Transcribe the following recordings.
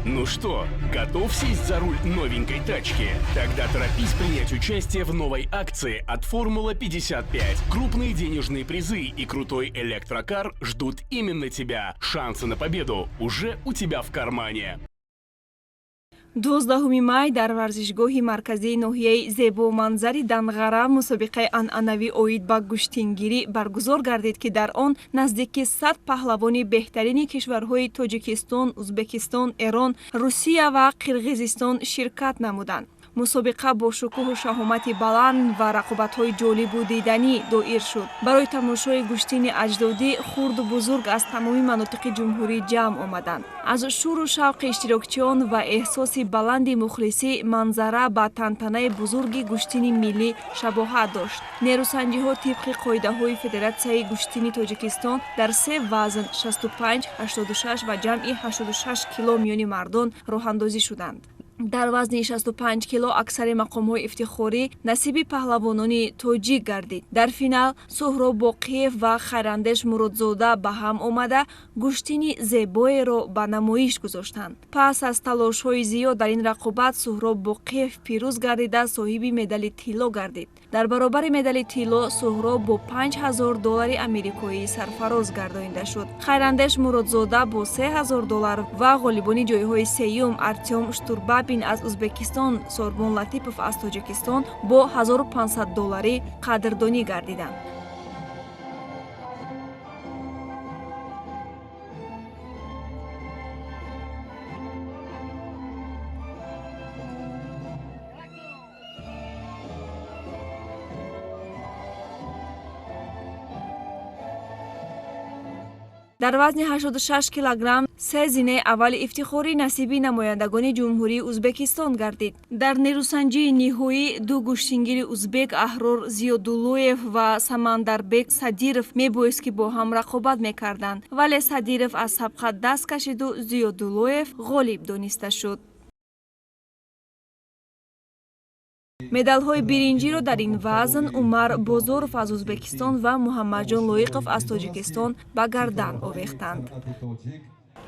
Ну что, готов сесть за руль новенькой тачки? Тогда торопись принять участие в новой акции от Формула 55. Крупные денежные призы и крутой электрокар ждут именно тебя. Шансы на победу уже у тебя в кармане. 12 май дар варзишгоҳи марказии ноҳияи зебоманзари Данғара мусобиқаи анъанавӣ оид ба гӯштингирӣ баргузор гардид, ки дар он наздики 100 паҳлавони беҳтарини кишварҳои Тоҷикистон, Узбекистон, Эрон, Русия ва Қирғизистон ширкат намуданд. мусобиқа бо шукӯҳу шаҳомати баланд ва рақобатҳои ҷолибу диданӣ доир шуд. барои тамошои гӯштини аҷдодӣ хурду бузург аз тамоми манотиқи ҷумҳурӣ ҷамъ омаданд. аз шӯру шавқи иштирокчиён ва эҳсоси баланди мухлисӣ манзара ба тантанаи бузурги гӯштини миллӣ шабоҳат дошт. нерӯсанҷиҳо тибқи қоидаҳои Федератсияи гӯштини Тоҷикистон дар се вазн 65, 86 ва ҷамъи 86 кило миёни мардон роҳандозӣ шуданд. дар вазни 65 кило аксари мақомҳои ифтихорӣ насиби паҳлавонони тоҷик гардид. дар финал Суҳроб Боқиев ва Хайрандеш Муродзода ба ҳам омада гӯштини зебоеро ба намоиш гузоштанд. пас аз талошҳои зиёд дар ин рақобат Суҳроб Боқиев пирӯз гардида соҳиби медали тилло гардид. дар баробари медали тилло Суҳроб бо $5000 америкоӣ сарфароз гардонида шуд. Хайрандеш Муродзода бо $3000 ва ғолибони ҷойҳои сеюм Артём Штурбабин аз Узбекистон, Сорбон Латипов аз Тоҷикистон бо $1500 қадрдонӣ гардиданд. дар вазни 86 килограмм се зинаи аввали ифтихорӣ насиби намояндагони ҷумҳурии Узбекистон гардид. дар нерӯсанҷии ниҳоӣ ду гӯштингири узбек Аҳрор Зиёдуллоев ва Самандарбек Садиров мебоист ки бо ҳам рақобат мекарданд, вале Садиров аз сабқа даст кашиду Зиёдуллоев ғолиб дониста шуд. медалҳои биринҷиро дар ин вазн Умар Бозоров аз Узбекистон ва Муҳаммадҷон Лоиқов аз Тоҷикистон ба гардан овехтанд.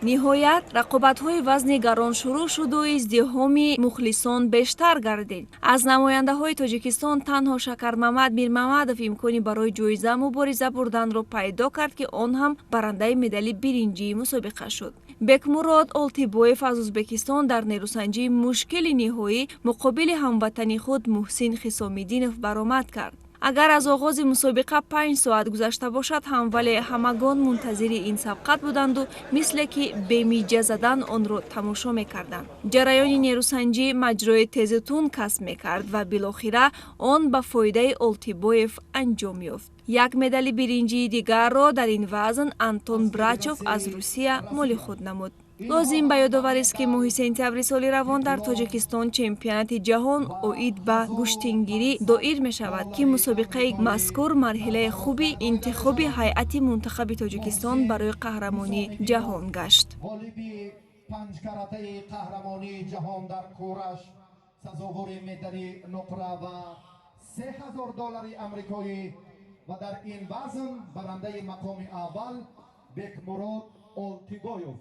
ниҳоят рақобатҳои вазни гарон шурӯъ шуду издиҳоми мухлисон бештар гардид. аз намояндаҳои Тоҷикистон танҳо Шакармамад Мирмамадов имкони барои ҷоиза мубориза бурданро пайдо кард, ки он ҳам барандаи медали биринҷии мусобиқа шуд. Бекмурод Олтибоев аз Узбекистон дар нерӯсанҷии мушкили ниҳоӣ муқобили ҳамватани худ Муҳсин Хисомиддинов баромад кард. агар аз оғози мусобиқа 5 соат гузашта бошад ҳам, вале ҳамагон мунтазири ин сабқат буданду мисле ки бемиҷа задан онро тамошо мекарданд. ҷараёни нерӯсанҷӣ маҷрои тезутун касб мекард ва билохира он ба фоидаи Олтибоев анҷом ёфт. як медали биринҷии дигарро дар ин вазн Антон Брачов аз Русия моли худ намуд. лозим ба ёдоварист, ки моҳи сентябри соли равон дар Тоҷикистон чемпионати ҷаҳон оид ба гӯштингирӣ доир мешавад, ки мусобиқаи мазкур марҳилаи хуби интихоби ҳайати мунтахаби Тоҷикистон барои қаҳрамонии ҷаҳон гашт. ғолиби панҷкаратаи қаҳрамонии ҷаҳон дар кураш сазовори медали нуқра ва $3000 амрикоӣ ва дар ин вазн барандаи мақоми аввал Бекмурод Олтибоев.